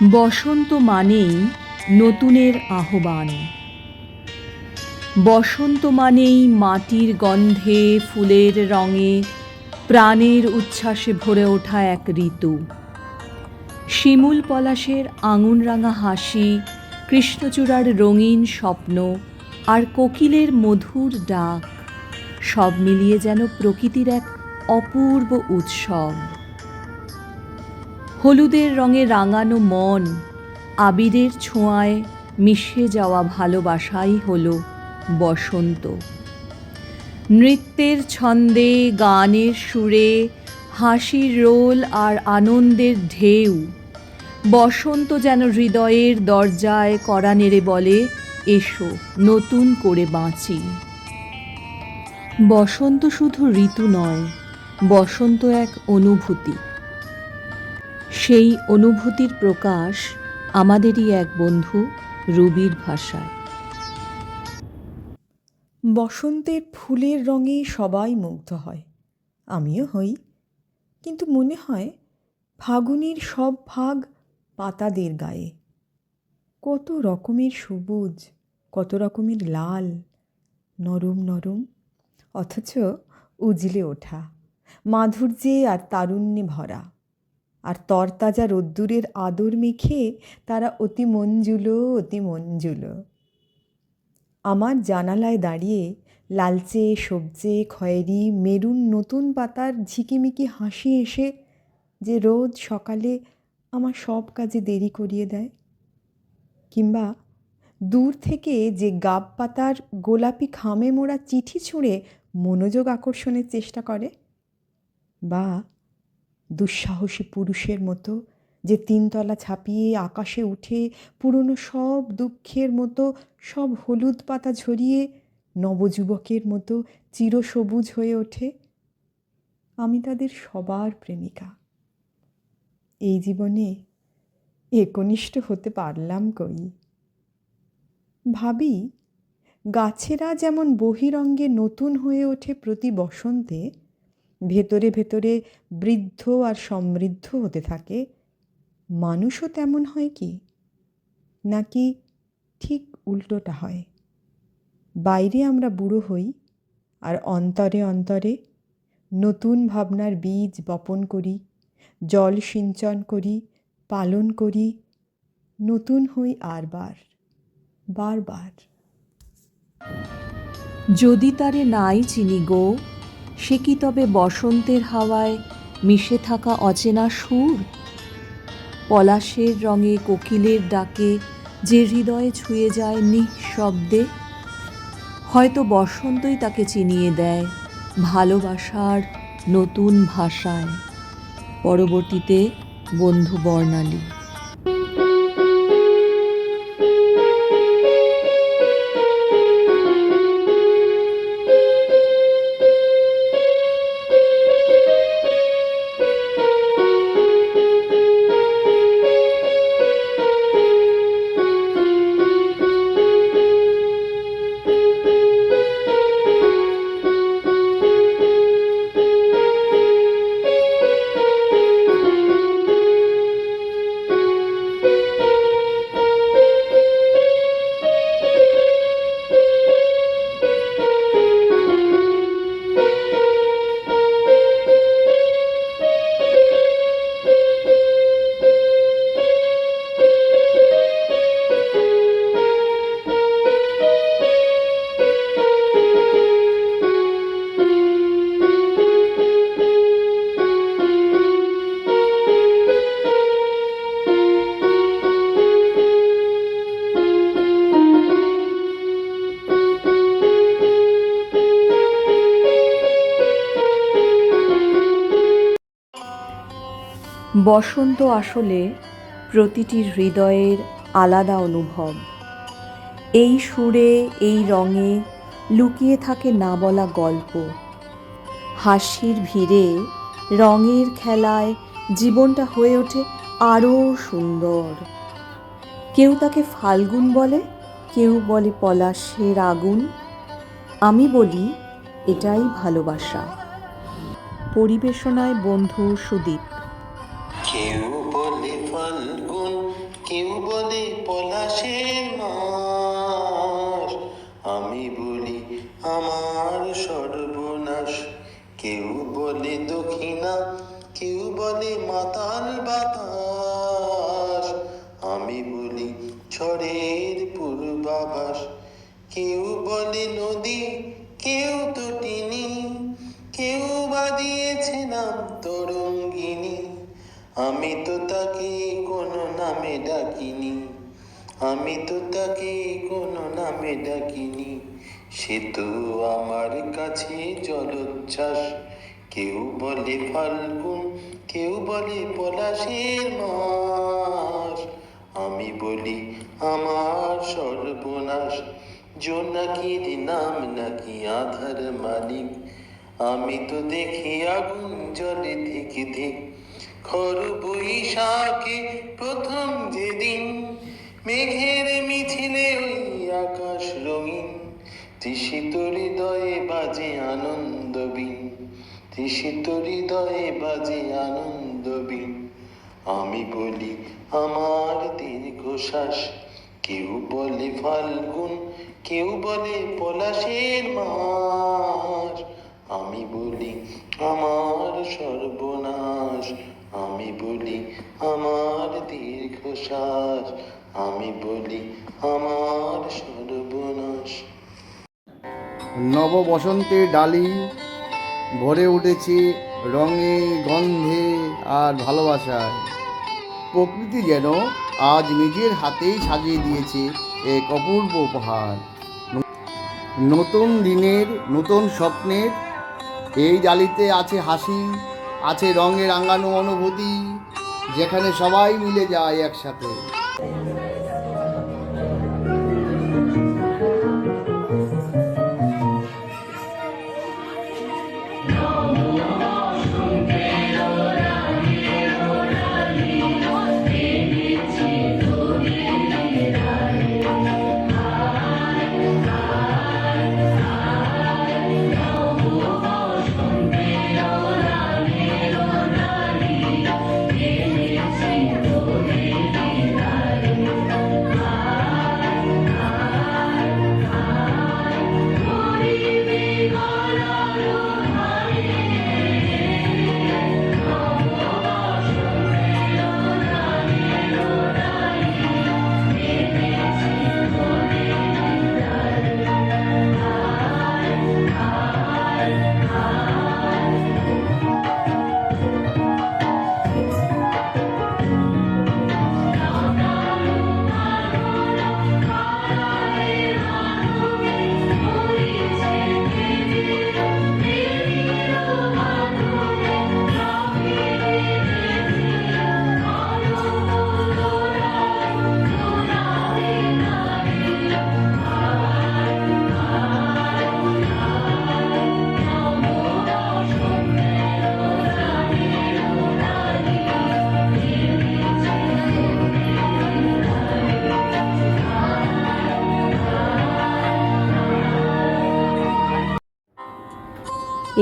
বসন্ত মানেই নতুনের আহ্বান। বসন্ত মানেই মাটির গন্ধে, ফুলের রঙে, প্রাণের উচ্ছ্বাসে ভরে ওঠা এক ঋতু। শিমুল পলাশের আঙুনরাঙা হাসি, কৃষ্ণচূড়ার রঙিন স্বপ্ন আর কোকিলের মধুর ডাক, সব মিলিয়ে যেন প্রকৃতির এক অপূর্ব উৎসব। হলুদের রঙে রাঙানো মন, আবিরের ছোঁয়ায় মিশে যাওয়া ভালোবাসাই হল বসন্ত। নৃত্যের ছন্দে, গানের সুরে, হাসির রোল আর আনন্দের ঢেউ, বসন্ত যেন হৃদয়ের দরজায় কড়া নেড়ে বলে, এসো নতুন করে বাঁচি। বসন্ত শুধু ঋতু নয়, বসন্ত এক অনুভূতি। সেই অনুভূতির প্রকাশ আমাদেরই এক বন্ধু রুবির ভাষায়। বসন্তের ফুলের রঙে সবাই মুগ্ধ হয়, আমিও হই। কিন্তু মনে হয় ফাগুনের সব ভাগ পাতাদের গায়ে। কত রকমের সবুজ, কত রকমের লাল, নরম নরম, অথচ উজলে ওঠা, মাধুর্যে আর তারুণ্যে ভরা। আর তরতাজা রোদ্দুরের আদর মেখে তারা অতি মঞ্জুলো, অতি মঞ্জুলো। আমার জানালায় দাঁড়িয়ে লালচে, সবজে, খয়েরি, মেরুন নতুন পাতার ঝিকিমিকি হাসি এসে যে রোজ সকালে আমার সব কাজে দেরি করিয়ে দেয়। কিংবা দূর থেকে যে গাব পাতার গোলাপি খামে মোড়া চিঠি ছুঁড়ে মনোযোগ আকর্ষণের চেষ্টা করে, বা দুঃসাহসী পুরুষের মতো যে 3 তলা ছাপিয়ে আকাশে উঠে পুরনো সব দুঃখের মতো সব হলুদ পাতা ঝরিয়ে নবযুবকের মতো চিরসবুজ হয়ে ওঠে। আমি তাদের সবার প্রেমিকা। এই জীবনে একনিষ্ঠ হতে পারলাম কই। ভাবি, গাছেরা যেমন বহিরঙ্গে নতুন হয়ে ওঠে প্রতি বসন্তে, ভেতরে ভেতরে বৃদ্ধ আর সমৃদ্ধ হতে থাকে, মানুষও তেমন হয় কি? নাকি ঠিক উল্টোটা হয়? বাইরে আমরা বুড়ো হই, আর অন্তরে অন্তরে নতুন ভাবনার বীজ বপন করি, জল সিঞ্চন করি, পালন করি, নতুন হই আরবার, বারবার। যদি তারে নাই চিনি গো, সে কি তবে বসন্তের হাওয়ায় মিশে থাকা অচেনা সুর? পলাশের রঙে, কোকিলের ডাকে যে হৃদয়ে ছুঁয়ে যায় নিঃশব্দে, হয়তো বসন্তই তাকে চিনিয়ে দেয় ভালোবাসার নতুন ভাষায়। পরবর্তীতে বন্ধু বর্ণালী। বসন্ত আসলে প্রতিটি হৃদয়ের আলাদা অনুভব। এই সুরে, এই রঙে লুকিয়ে থাকে না বলা গল্প। হাসির ভিড়ে, রঙের খেলায় জীবনটা হয়ে ওঠে আরও সুন্দর। কেউ তাকে ফাল্গুন বলে, কেউ বলে পলাশের আগুন। আমি বলি এটাই ভালোবাসা। পরিবেশনায় বন্ধু সুদীপ। কেউ বলে ফাল্গুন, কেউ বলে পলাশের মাস, আমি বলি আমার সর্বনাশ। কেউ বলে দক্ষিণা, কেউ বলে মাতাল বাতাস, আমি বলি ঝড়ের পূর্বাভাস। কেউ বলে নদী, কেউ তটিনী, কেউ বা দিয়েছে নাম তরঙ্গিনী, আমি তো তাকে কোনো নামে ডাকিনি, আমি তো তাকে কোনো নামে ডাকিনি। সে তো আমার কাছে জলোচ্ছ্বাস। কেউ বলে ফাল্গুন, কেউ বলে পলাশের মাস, আমি বলি আমার সর্বনাশ। জোনাকির নাম নাকি আধার মালিক, আমি তো দেখি আগুন জ্বলে ধিক ধিক। খর বৈশাখে প্রথম যেদিন, মেঘের মিছিলে ওই আকাশ রঙিন, তৃষিত হৃদয়ে বাজে আনন্দ বিন, তৃষিত হৃদয়ে বাজে আনন্দ বিন। আমি বলি আমার দীর্ঘশ্বাস। কেউ বলে ফাল্গুন, কেউ বলে পলাশের মাস, আমি বলি আমার সর্বনাশ। আমি বলি আমার দীর্ঘশ্বাস, আমি বলি আমার সর্বনাশ। নব বসন্তের ডালি ভরে উঠেছে রঙে, গন্ধে আর ভালোবাসায়। প্রকৃতি যেন আজ নিজের হাতেই সাজিয়ে দিয়েছে এক অপূর্ব উপহার। নতুন দিনের, নতুন স্বপ্নের এই ডালিতে আছে হাসি, আছে রঙে রাঙানো অনুভূতি, যেখানে সবাই মিলে যায় একসাথে।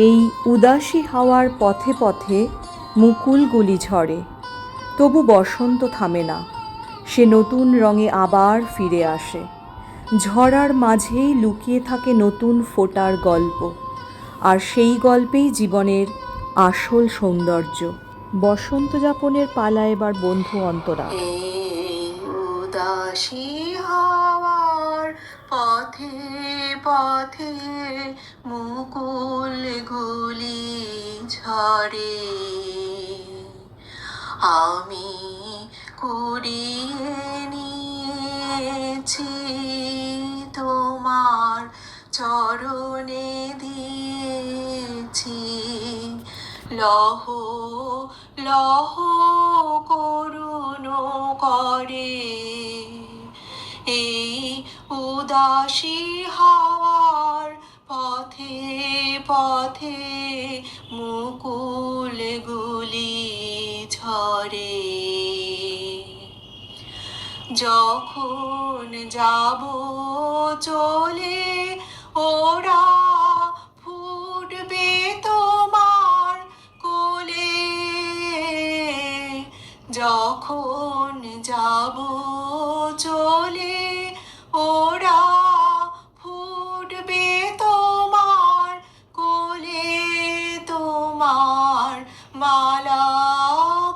এই উদাসী হাওয়ার পথে পথে মুকুলগুলি ঝরে, তবু বসন্ত থামে না, সে নতুন রঙে আবার ফিরে আসে। ঝরার মাঝেই লুকিয়ে থাকে নতুন ফোটার গল্প, আর সেই গল্পেই জীবনের আসল সৌন্দর্য। বসন্ত যাপনের পালা এবার বন্ধু অন্তরা। এই উদাসী হাওয়ার পথে পথে মুকুল গুলি ঝরে, আমি কুড়িয়ে নিয়েছি তোমার চরণে দিয়েছি লহ লহ করুণ করে। এই উদাসী হাওয়ার পথে পথে মুকুল গুলি ঝরে, যখন যাব চলে ওরা ফুটবে তোমার কোলে, যখন যাব চলে ওরা ফুটবে তোমার কোলে, তোমার মালা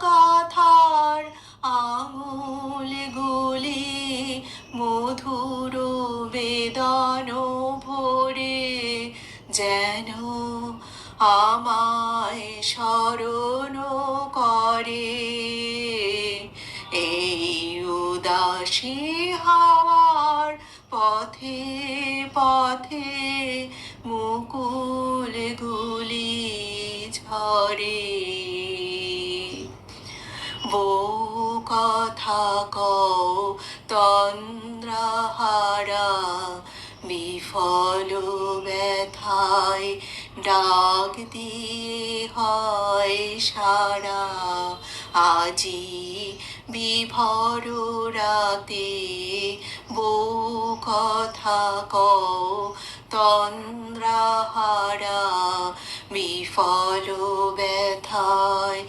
গাথার আঙুল গুলি মধুর বেদন ভরে যেন আমায় স্মরণ করে। এই উদাসী হাওয়ার পথে পথে মুকুল গুলি ঝরে। বউ কথা কও তন্দ্রাহারা, বিফল ব্যথায় ডাক দিয়ে হয় সারা। আজি বিভোর রাতে বউ কথা কও তন্দ্রাহারা, বিফল ব্যথায়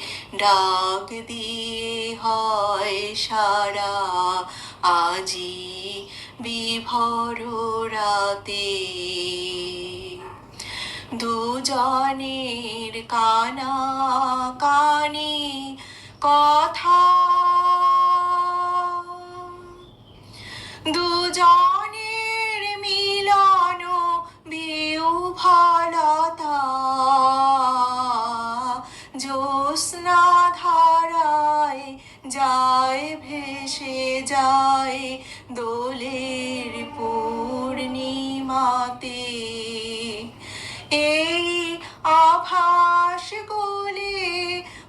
ডাক দিয়ে হয় সারা। আজি বিভোর রাতে দুজনের কানা কানি কথা, দুজনের মিলন বিহ্বলতা, জ্যোৎস্না ধারায় যায় ভেসে যায় দোলের পূর্ণিমাতে। এই আভাস গুলি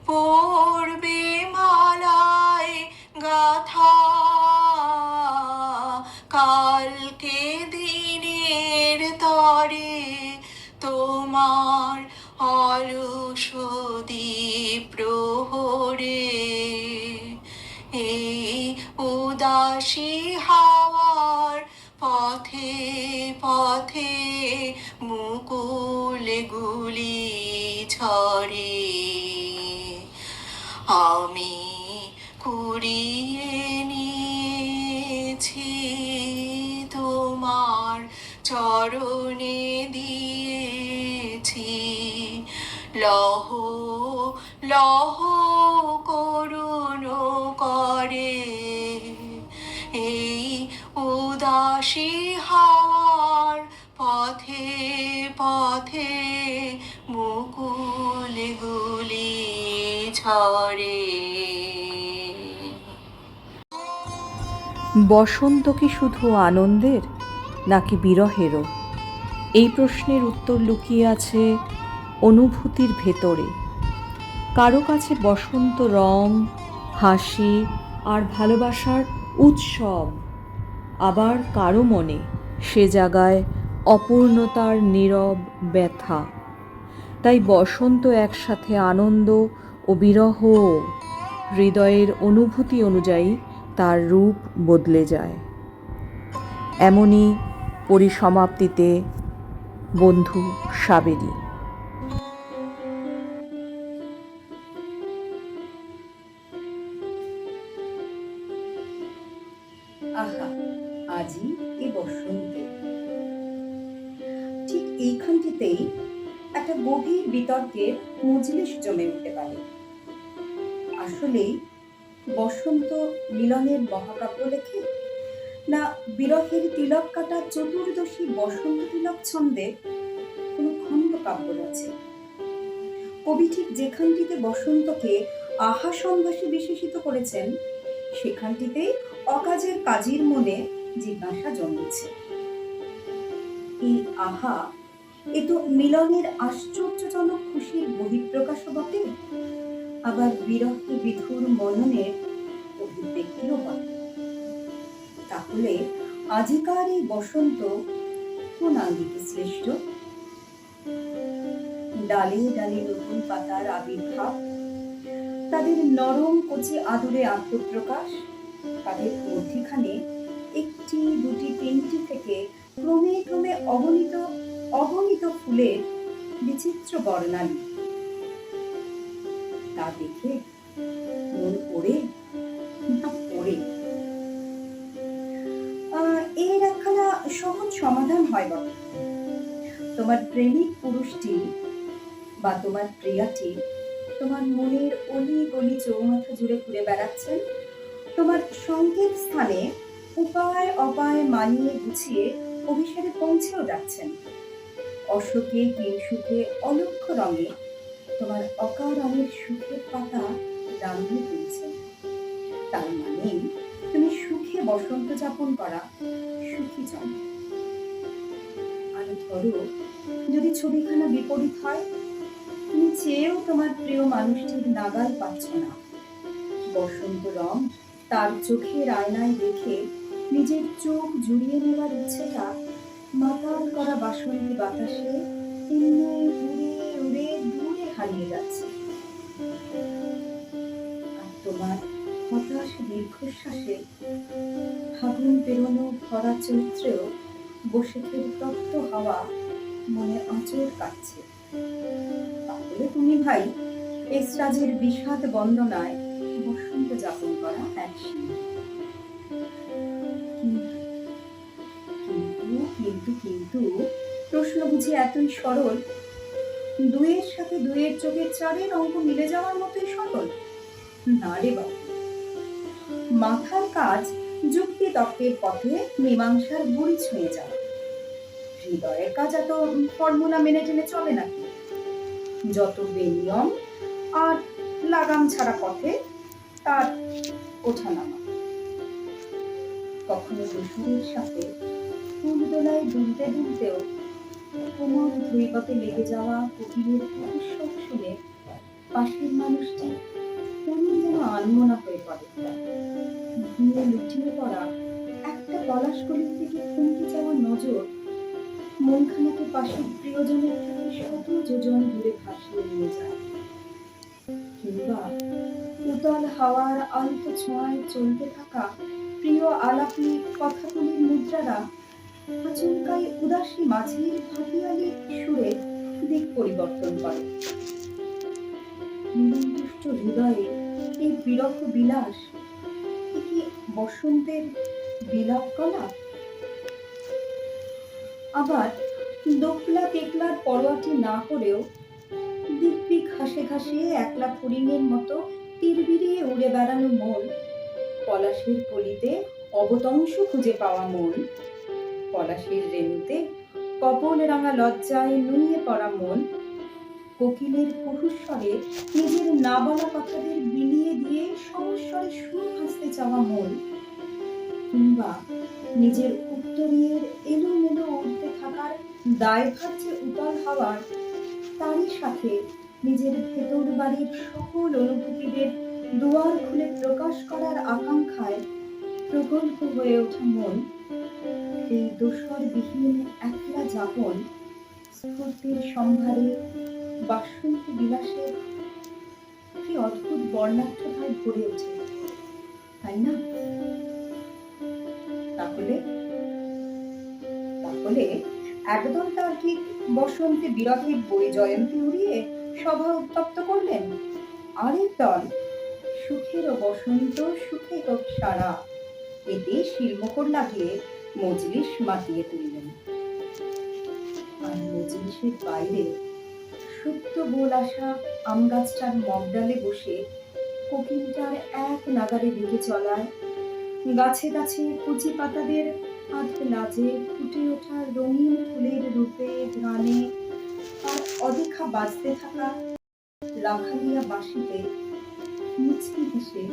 পড়বে মালায় গাথা, কালকে দিনের তরে তোমার অলস দ্বীপ প্রহরে। এই উদাসী হাওয়ার পথে পথে মুকুল গুলি ঝরে। আমি কুড়িয়ে নিয়েছি তোমার চরণে দিয়েছি, লহ লহ করুণ করে। এই উদাসী হাওয়ার পথে পথে মুকুল গুলি ঝরে। বসন্ত কি শুধু আনন্দের নাকি বিরহেরও? এই প্রশ্নের উত্তর লুকিয়ে আছে অনুভূতির ভেতরে। কারো কাছে বসন্ত রং, হাসি আর ভালোবাসার উৎসব, আবার কারো মনে সে জাগায় অপূর্ণতার নীরব ব্যথা। তাই বসন্ত একসাথে আনন্দ ও বিরহ, হৃদয়ের অনুভূতি অনুযায়ী তার রূপ বদলে যায়। এমনই পরিসমাপ্তিতে বন্ধু সাবেরি। আহা, আজি এ বসন্তে। ঠিক এইখানটিতেই একটা গভীর বিতর্কের মজলিস জমে উঠতে পারে। আসলেই বসন্ত মিলনের মহাকাব্য লেখে, না বিরহের তিলক কাটা চতুর্দশী বসন্ত তিলক ছন্দে কোনো খণ্ড কাব্য আছে? কবি ঠিক যেখানটিতে বসন্তকে আহা সম্ভাসে বিশেষিত করেছেন, সেখানটিতেই অকাজের কাজীর মনে জিজ্ঞাসা জন্মেছে। এই আহা এ তো মিলনের আশ্চর্যজনক খুশির বহিঃপ্রকাশ বটে, আবার বিরহে বিধুর মননের অভিব্যক্তিও বটে। তাহলে আজিকার এই বসন্ত কোন আঙ্গিকে শ্রেষ্ঠ? ডালে ডালে নতুন পাতার আবির্ভাব, তাদের নরম কচি আদরে আত্মপ্রকাশ, তাদের মধ্যিখানে একটি দুটি তিনটি থেকে ক্রমে ক্রমে অগণিত অগণিত ফুলের বিচিত্র বর্ণালী, তা দেখে মন করে না পড়ে? এর একখানা সহজ সমাধান হয় বটে। তোমার প্রেমিক পুরুষটি বা তোমার প্রিয়াটি তোমার মনের অলি গলি চৌমাথা জুড়ে ঘুরে বেড়াচ্ছেন, তোমার সংকেত স্থানে উপায় অপায় মানিয়ে গুছিয়ে অভিসারে পৌঁছেও যাচ্ছেন। অশোকে হিমসুখে অলক্ষ্য রঙে তোমার অকারণের সুখের পাতা রাঙিয়ে তুলছেন। তার মানে তুমি সুখে বসন্ত যাপন করা সুখী জন। আর ধরো যদি ছবিখানা বিপরীত হয়, তুমি চেয়েও তোমার প্রিয় মানুষটির নাগাল পাচ্ছ না। বসন্ত রং তার চোখের আয়নায় দেখে নিজের চোখ জুড়িয়ে নেওয়ার ইচ্ছেটা মাতাল করা বাসন্তী বাতাসে এমনি উড়ে উড়ে দূরে হারিয়ে যাচ্ছে। আর তোমার হতাশ দীর্ঘশ্বাসে ফাগুন পেরোনো ভরা চৈত্রেও বসেখের তপ্ত হাওয়া মনে আঁচড় কাটছে। তাহলে তুমি ভাই এসরাজের বিষাদ বন্দনায় বসন্ত যাপন করা এক সিঁড়ি। কিন্তু কিন্তু প্রশ্ন বুঝি এতই সরল, দুইয়ের সাথে দুইয়ের চোখের চারের অঙ্ক মিলে যাওয়ার মতোই সরল? না রে বাবু, মাথার কাজ যুক্তি তর্কের পথে মীমাংসার বুড়ি ছুঁয়ে যাওয়া। হৃদয়ের কাজ এত ফর্মুলা মেনে টেনে চলে নাকি? যত বেনিয়ম আর লাগাম ছাড়া পথে তার ওঠানামা। কখনো দোসরের সাথে ফুল দোলায় দুলতে দুলতেও কোমর ধৈবতে লেগে যাওয়া কোকিলের কুহুস্বর শুনে পাশের মানুষটি কেমন যেন আনমনা হয়ে পড়ে। ধুয়ে লুটিয়ে পড়া একটা পলাশকলির দিকে থমকে যাওয়া নজর মনখানাকে পাশের প্রিয়জনের থেকে শত যোজন দূরে ভাসিয়ে নিয়ে যায়। কিংবা উতল হাওয়ার আলতো ছোঁয়ায় চলতে থাকা প্রিয় আলাপি কথাগুলির মুদ্রারা আচমকাই উদাসী মাঝির ভাটিয়ালি সুরে দিক পরিবর্তন করে। নিরুষ্ট হৃদয়ে এই বিরহ বিলাস কি বসন্তের বিলাপ কলা? আবার দোকলা টেকলার পরোয়াটি না করেও দিব্যি ঘাসে ঘাসে একলা ফড়িংয়ের মতো তীরবিড়িয়ে উড়ে বেড়ানো মন, পলাশের কলিতে অবতংশ খুঁজে পাওয়া মন, পলাশের রেণুতে কপল রাঙা লজ্জায় নুয়ে পড়া মন, কোকিলের কুহুস্বরে নিজের না বলা কথাদের বিলিয়ে দিয়ে সমস্বরে সুর ভাসতে চাওয়া মন, কিংবা নিজের উত্তরীয়ের এলোমেলো উঠতে থাকার দায়ভার যে উতল হওয়ার, তারই সাথে নিজের ভেতর বাড়ির সকল অনুভূতিদের দুয়ার খুলে প্রকাশ করার আকাঙ্ক্ষায় প্রগল্ভ হয়ে ওঠা মন, এই দোসর বিহীন একলা যাপন স্ফূর্তির সম্ভারে বাসন্তী বিলাসের কি অদ্ভুত বর্ণাঢ্যতায় ভরে ওঠে, তাই না? তাহলে তাহলে একদল তার্কিক বসন্তে বিরহের বই জয়ন্তী উড়িয়ে সভা উত্তপ্ত করলেন, আরেক দল সুখের বসন্ত সুখে হোক সারা এতে শিলমোহর লাগিয়ে মজলিস মাতিয়ে তুললেন। আর মজলিসের বাইরে সুপ্ত গোল আসা আম গাছটার মগডালে বসে কোকিলটার এক নাগারে দিকে চলায়, গাছে গাছে কচি পাতাদের আধো লাজে ফুটে ওঠা রঙিন ফুলের রূপে গানে আর অদেখা বাজতে থাকা রাখালিয়া বাঁশিতে মুচকি হেসে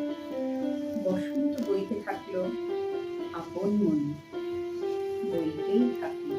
বসন্ত বইতে থাকলো আপন মনে, বইতেই থাকলো।